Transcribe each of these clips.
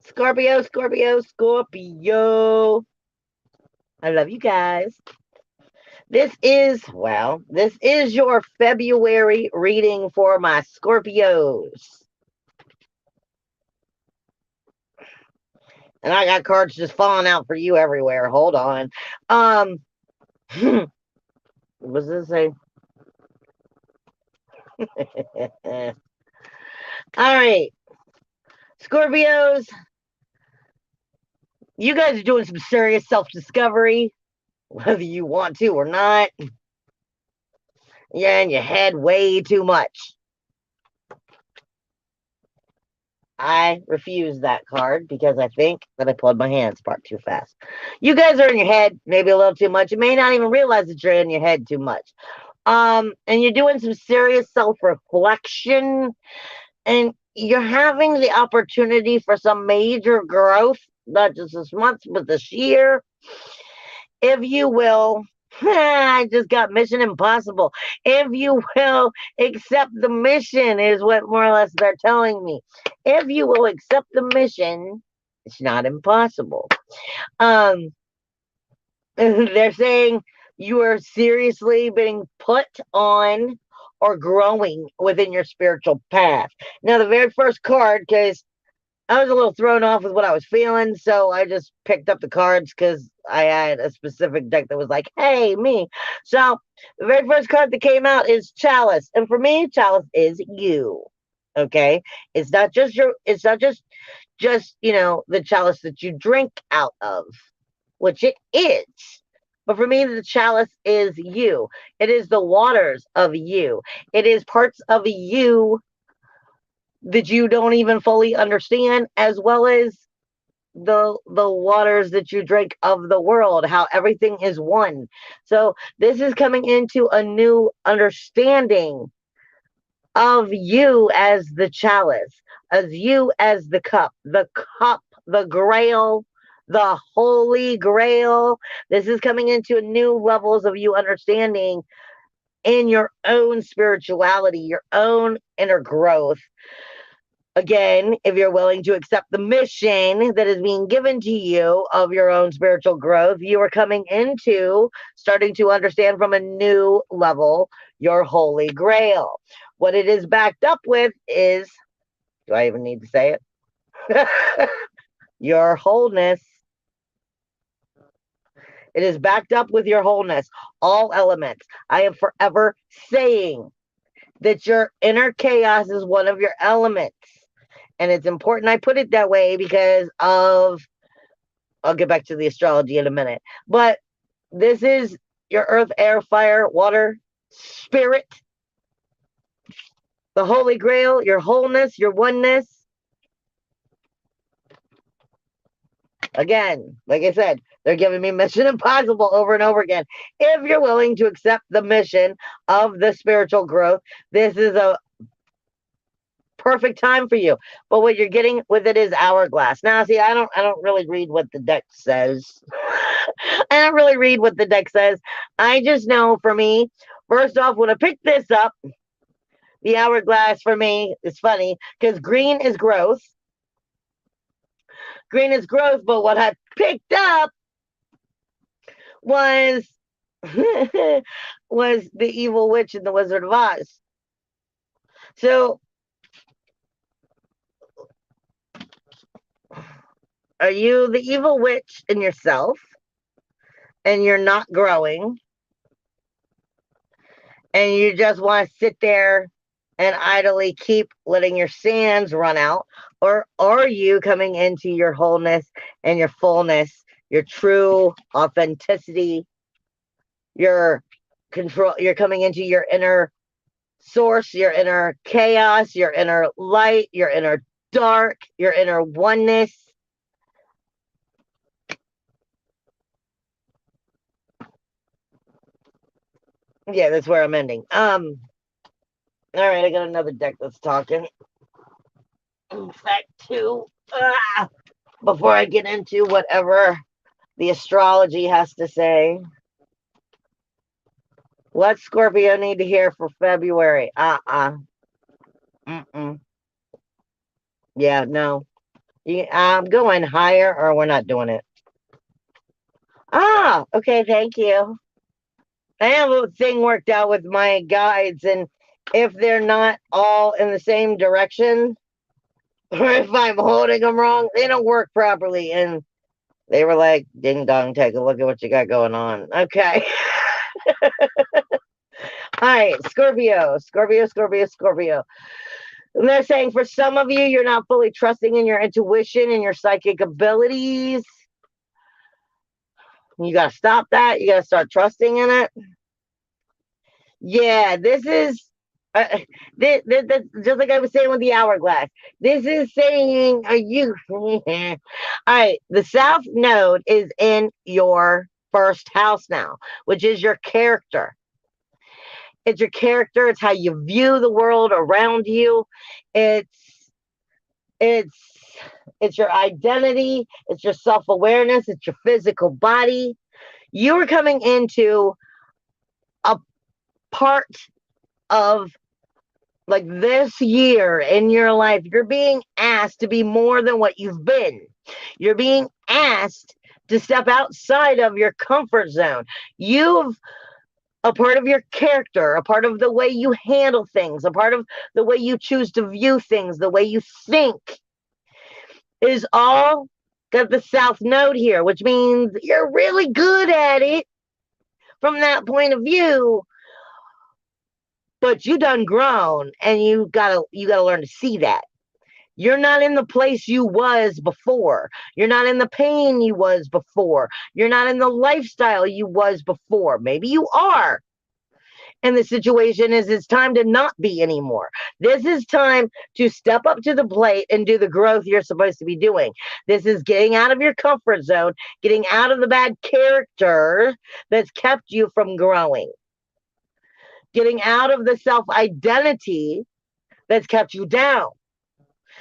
Scorpio, Scorpio, Scorpio. I love you guys. This is your February reading for my Scorpios. And I got cards just falling out for you everywhere. Hold on. Um, what does this say? All right, Scorpios, you guys are doing some serious self discovery, whether you want to or not. Yeah, in your head way too much. I refuse that card because I think that I pulled my hands part too fast. You guys are in your head maybe a little too much. You may not even realize that you're in your head too much. And you're doing some serious self-reflection, and you're having the opportunity for some major growth, not just this month, but this year, if you will. I just got Mission Impossible. If you will accept the mission, is what more or less they're telling me. If you will accept the mission, it's not impossible. Um, they're saying you are seriously being put on or growing within your spiritual path. Now, the very first card, because I was a little thrown off with what I was feeling, so I just picked up the cards because I had a specific deck that was like, "Hey, me." So the very first card that came out is Chalice, and for me, Chalice is you. Okay, it's not just your. It's not just the chalice that you drink out of, which it is. But for me, the chalice is you. It is the waters of you. It is parts of you that you don't even fully understand, as well as the waters that you drink of the world, how everything is one. So this is coming into a new understanding of you as the chalice, as you as the cup, the grail, the holy grail. This is coming into new levels of you understanding in your own spirituality, your own inner growth. Again, if you're willing to accept the mission that is being given to you of your own spiritual growth, you are coming into starting to understand from a new level your holy grail. What it is backed up with is, do I even need to say it? Your wholeness. It is backed up with your wholeness, all elements. I am forever saying that your inner chaos is one of your elements. And it's important I put it that way because of, I'll get back to the astrology in a minute. But this is your earth, air, fire, water, spirit, the holy grail, your wholeness, your oneness. Again, like I said, they're giving me Mission Impossible over and over again. If you're willing to accept the mission of the spiritual growth, this is a perfect time for you. But what you're getting with it is hourglass. Now, see, I don't really read what the deck says. I don't really read what the deck says. I just know for me, first off, when I picked this up, the hourglass for me is funny because green is growth. Green is growth, but what I picked up was was the evil witch in the Wizard of Oz. So, are you the evil witch in yourself and you're not growing and you just want to sit there and idly keep letting your sands run out? Or are you coming into your wholeness and your fullness, your true authenticity, your control? You're coming into your inner source, your inner chaos, your inner light, your inner dark, your inner oneness. Yeah, that's where I'm ending. All right, I got another deck that's talking. In fact, two. Before I get into whatever the astrology has to say, what Scorpio need to hear for February? Mm-mm. Yeah, no. I'm going higher, or we're not doing it. Ah, okay, thank you. I have a thing worked out with my guides, and if they're not all in the same direction, or if I'm holding them wrong, they don't work properly. And they were like, "Ding dong, take a look at what you got going on." Okay. All right, Scorpio, Scorpio, Scorpio, Scorpio. And they're saying for some of you, you're not fully trusting in your intuition and your psychic abilities. You got to stop that. You got to start trusting in it. Yeah, this is this, just like I was saying with the hourglass. This is saying, are you? All right, the South Node is in your first house now, which is your character. It's your character. It's how you view the world around you. It's it's it's your identity. It's your self awareness. It's your physical body. You are coming into a part of like this year in your life. You're being asked to be more than what you've been. You're being asked to step outside of your comfort zone. You've a part of your character, a part of the way you handle things, a part of the way you choose to view things, the way you think is all got the South Node here, which means you're really good at it from that point of view. But you done grown, and you gotta learn to see that. You're not in the place you was before. You're not in the pain you was before. You're not in the lifestyle you was before. Maybe you are. And the situation is it's time to not be anymore. This is time to step up to the plate and do the growth you're supposed to be doing. This is getting out of your comfort zone, getting out of the bad character that's kept you from growing, getting out of the self identity that's kept you down.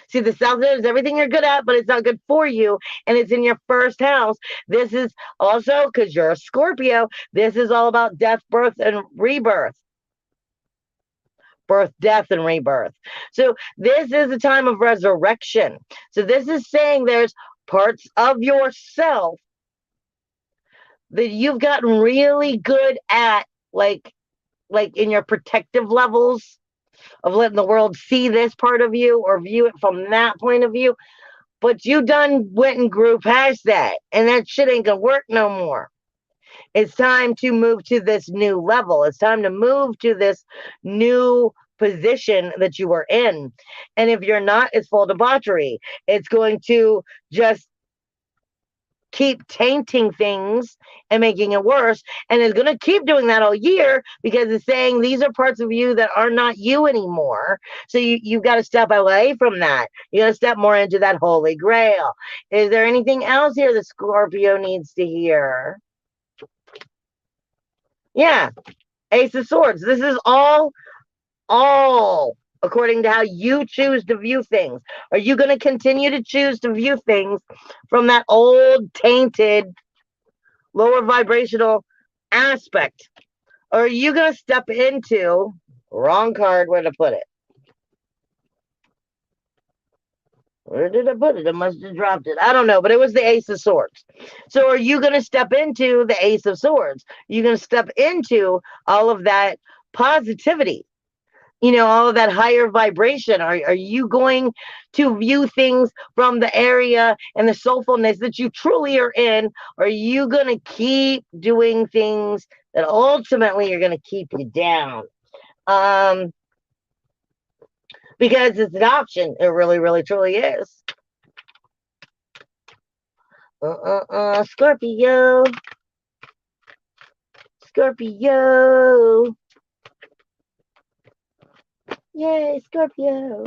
See, the South Node is everything you're good at, but it's not good for you, and it's in your first house. This is also because you're a Scorpio. This is all about death, birth, and rebirth. Birth, death, and rebirth. So this is a time of resurrection. So this is saying there's parts of yourself that you've gotten really good at, like in your protective levels of letting the world see this part of you or view it from that point of view. But you done went and grew past that, and that shit ain't gonna work no more. It's time to move to this new level. It's time to move to this new position that you were in. And if you're not, it's full debauchery. It's going to just keep tainting things and making it worse. And it's going to keep doing that all year because it's saying these are parts of you that are not you anymore. So you've got to step away from that. You got to step more into that holy grail. Is there anything else here that Scorpio needs to hear? Yeah, Ace of Swords. This is all according to how you choose to view things. Are you going to continue to choose to view things from that old, tainted, lower vibrational aspect? Or are you going to step into, wrong card, where to put it? Where did I put it? I must have dropped it. I don't know, but it was the Ace of Swords. So are you going to step into the Ace of Swords? You're going to step into all of that positivity, all of that higher vibration. Are you going to view things from the area and the soulfulness that you truly are in? Or are you going to keep doing things that ultimately are going to keep you down? Because it's an option. It really, really, truly is. Scorpio. Scorpio. Yay, Scorpio.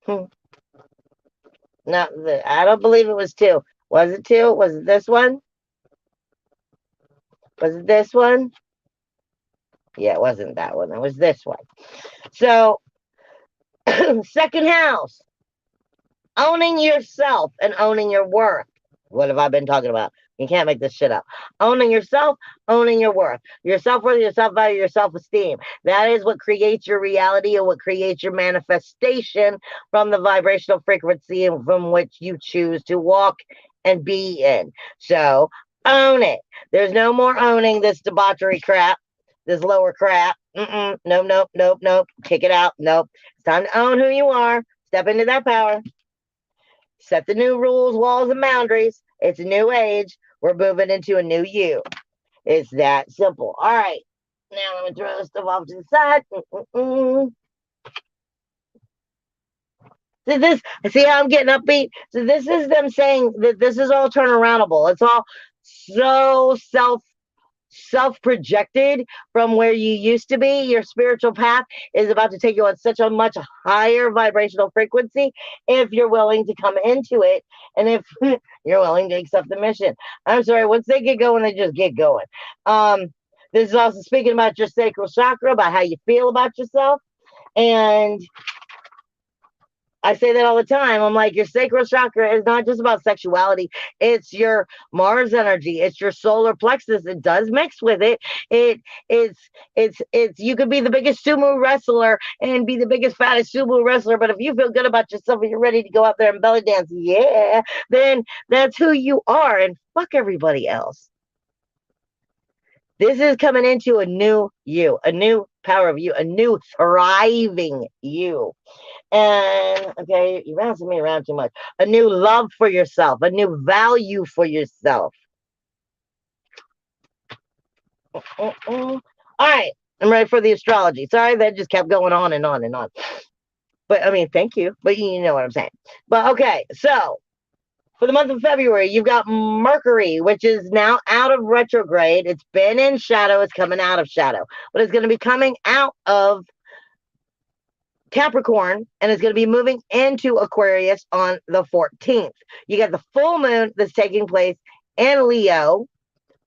No, I don't believe it was two. Was it two? Was it this one? Was it this one? Yeah, it wasn't that one. It was this one. So, second house, owning yourself and owning your worth. What have I been talking about? You can't make this shit up. Owning yourself, owning your worth, your self worth, your self value, your self esteem. That is what creates your reality and what creates your manifestation from the vibrational frequency from which you choose to walk and be in. So own it. There's no more owning this debauchery crap, this lower crap. Nope, nope, nope, nope. Kick it out. Nope. It's time to own who you are. Step into that power. Set the new rules, walls, and boundaries. It's a new age. We're moving into a new you. It's that simple. All right. Now let me throw this stuff off to the side. So this, see how I'm getting upbeat? So this is them saying that this is all turnaroundable. It's all so self projected from where you used to be. Your spiritual path is about to take you on such a much higher vibrational frequency if you're willing to come into it and if you're willing to accept the mission. I'm sorry, once they get going, they just get going. This is also speaking about your sacral chakra, about how you feel about yourself. And I say that all the time. I'm like, your sacral chakra is not just about sexuality. It's your Mars energy. It's your solar plexus. It does mix with it. It's you could be the biggest sumo wrestler and be the biggest, fattest sumo wrestler. But if you feel good about yourself and you're ready to go out there and belly dance, yeah, then that's who you are. And fuck everybody else. This is coming into a new you, a new power of you, a new thriving you. And okay, you're bouncing me around too much. A new love for yourself, a new value for yourself. All right, I'm ready for the astrology. Sorry, that just kept going on and on and on. But I mean, thank you. But you know what I'm saying. But okay, so for the month of February, you've got Mercury, which is now out of retrograde. It's been in shadow. It's coming out of shadow, but it's going to be coming out of Capricorn and is going to be moving into Aquarius on the 14th. You got the full moon that's taking place in Leo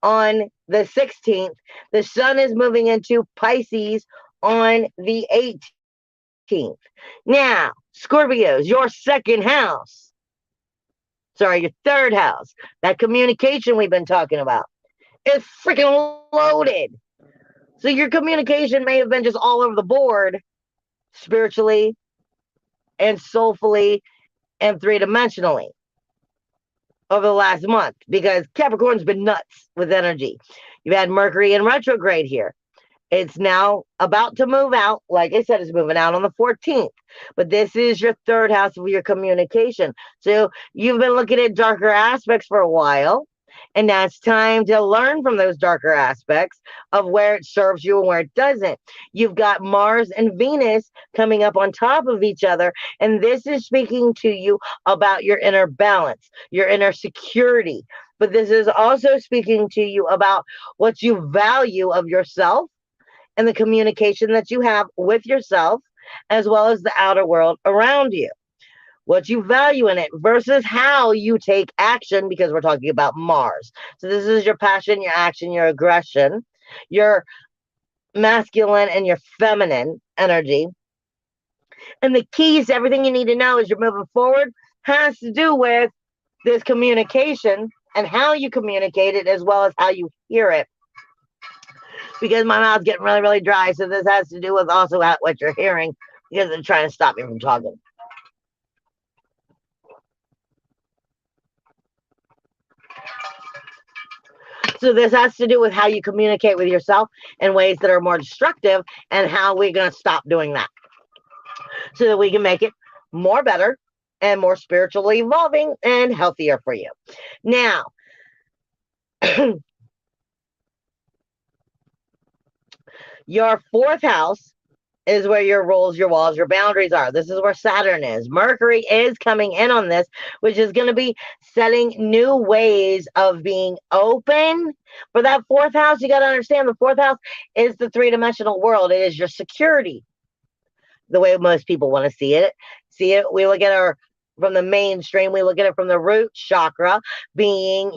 on the 16th. The sun is moving into Pisces on the 18th. Now, Scorpios, your second house. Sorry, your third house. That communication we've been talking about is freaking loaded. So your communication may have been just all over the board spiritually and soulfully and three-dimensionally over the last month because Capricorn's been nuts with energy. You've had Mercury in retrograde here. It's now about to move out. Like I said, it's moving out on the 14th. But this is your third house of your communication. So you've been looking at darker aspects for a while. And now it's time to learn from those darker aspects of where it serves you and where it doesn't. You've got Mars and Venus coming up on top of each other. And this is speaking to you about your inner balance, your inner security. But this is also speaking to you about what you value of yourself and the communication that you have with yourself, as well as the outer world around you. What you value in it versus how you take action, because we're talking about Mars. So this is your passion, your action, your aggression, your masculine and your feminine energy. And the keys to everything you need to know as you're moving forward has to do with this communication and how you communicate it, as well as how you hear it. Because my mouth's getting really, really dry. So this has to do with also what you're hearing because they're trying to stop me from talking. So this has to do with how you communicate with yourself in ways that are more destructive and how we're going to stop doing that so that we can make it more better and more spiritually evolving and healthier for you. Now, your fourth house is where your rules, your walls, your boundaries are. This is where Saturn is. Mercury is coming in on this, which is going to be setting new ways of being open. For that fourth house, you got to understand the fourth house is the three-dimensional world. It is your security, the way most people want to see it. We look at our from the mainstream, we look at it from the root chakra being,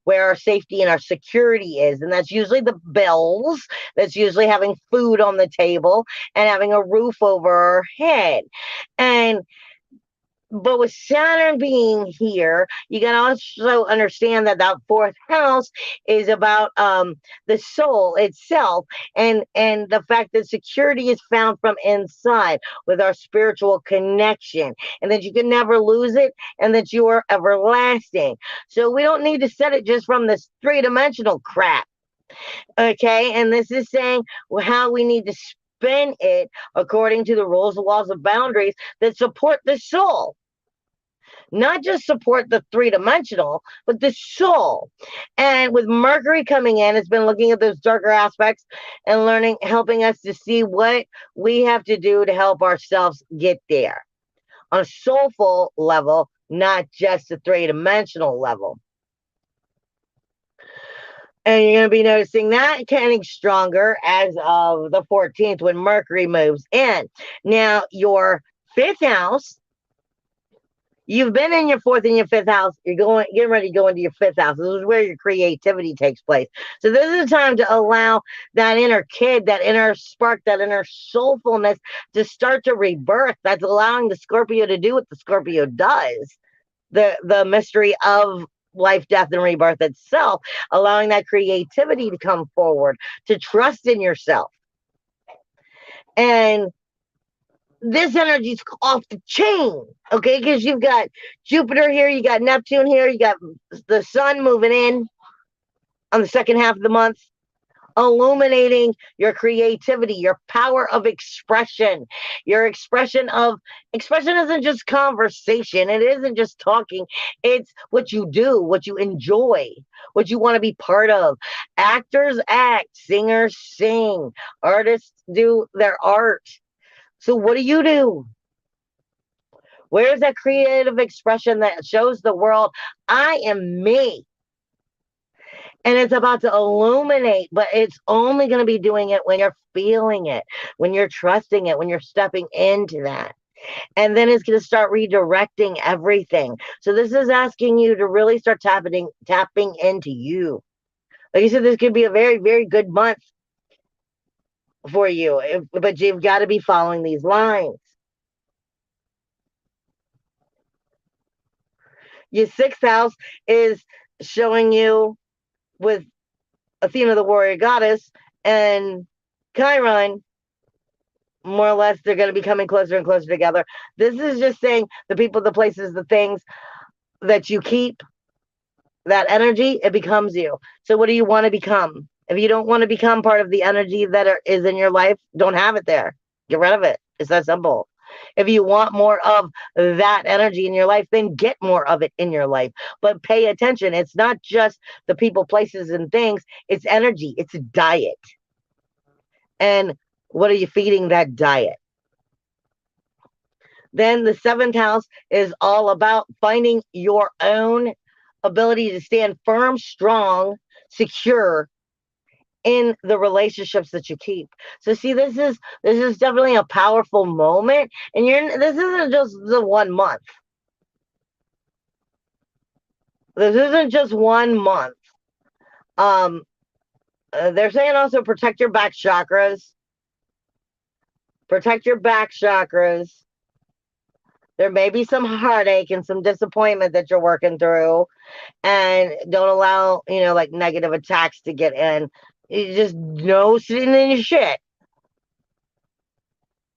where our safety and our security is. And that's usually the bills. That's usually having food on the table and having a roof over our head. And But with Saturn being here, you can also understand that that fourth house is about the soul itself, and the fact that security is found from inside with our spiritual connection, and that you can never lose it, and that you are everlasting. So we don't need to set it just from this three-dimensional crap. Okay, and this is saying how we need to spin it according to the rules, laws, and boundaries that support the soul, not just support the three-dimensional, but the soul. And with Mercury coming in, it's been looking at those darker aspects and learning, helping us to see what we have to do to help ourselves get there on a soulful level, not just a three-dimensional level. And you're going to be noticing that getting stronger as of the 14th when Mercury moves in. Now, your fifth house, you've been in your fourth and your fifth house. You're getting ready to go into your fifth house. This is where your creativity takes place. So this is a time to allow that inner kid, that inner spark, that inner soulfulness to start to rebirth. That's allowing the Scorpio to do what the Scorpio does. The mystery of life, death, and rebirth itself, allowing that creativity to come forward, to trust in yourself. And this energy's off the chain, okay? Because you've got Jupiter here, you got Neptune here, you got the sun moving in on the second half of the month, illuminating your creativity, your power of expression. Your expression isn't just conversation, it isn't just talking, it's what you do, what you enjoy, what you want to be part of. Actors act, singers sing, artists do their art. So what do you do? Where's that creative expression that shows the world I am me? And it's about to illuminate, but it's only going to be doing it when you're feeling it, when you're trusting it, when you're stepping into that. And then it's going to start redirecting everything. So this is asking you to really start tapping into you. Like you said, this could be a very, very good month for you, but you've got to be following these lines. Your sixth house is showing you with Athena, the warrior goddess, and Chiron, more or less, they're going to be coming closer and closer together. This is just saying the people, the places, the things that you keep, that energy, it becomes you. So, what do you want to become? If you don't want to become part of the energy that is in your life, don't have it there. Get rid of it. It's that simple. If you want more of that energy in your life, then get more of it in your life. But pay attention. It's not just the people, places, and things, it's energy, it's a diet. And what are you feeding that diet? Then the seventh house is all about finding your own ability to stand firm, strong, secure in the relationships that you keep. So see, this is definitely a powerful moment, and this isn't just the 1 month. This isn't just 1 month. Um, they're saying also protect your back chakras. Protect your back chakras. There may be some heartache and some disappointment that you're working through, and don't allow, like negative attacks to get in. You just no sitting in your shit,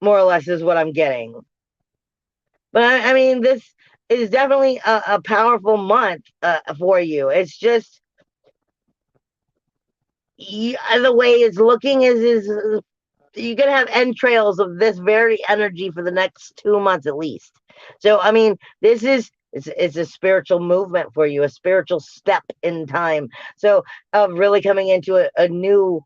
more or less, is what I'm getting. But I mean, this is definitely a powerful month for you. It's just the way it's looking is you're gonna have entrails of this very energy for the next 2 months at least. So I mean, this is it's a spiritual movement for you, a spiritual step in time. So of really coming into a new,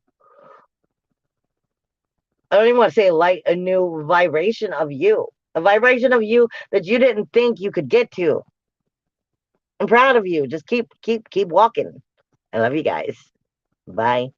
I don't even want to say light, a new vibration of you. A vibration of you that you didn't think you could get to. I'm proud of you. Just keep walking. I love you guys. Bye.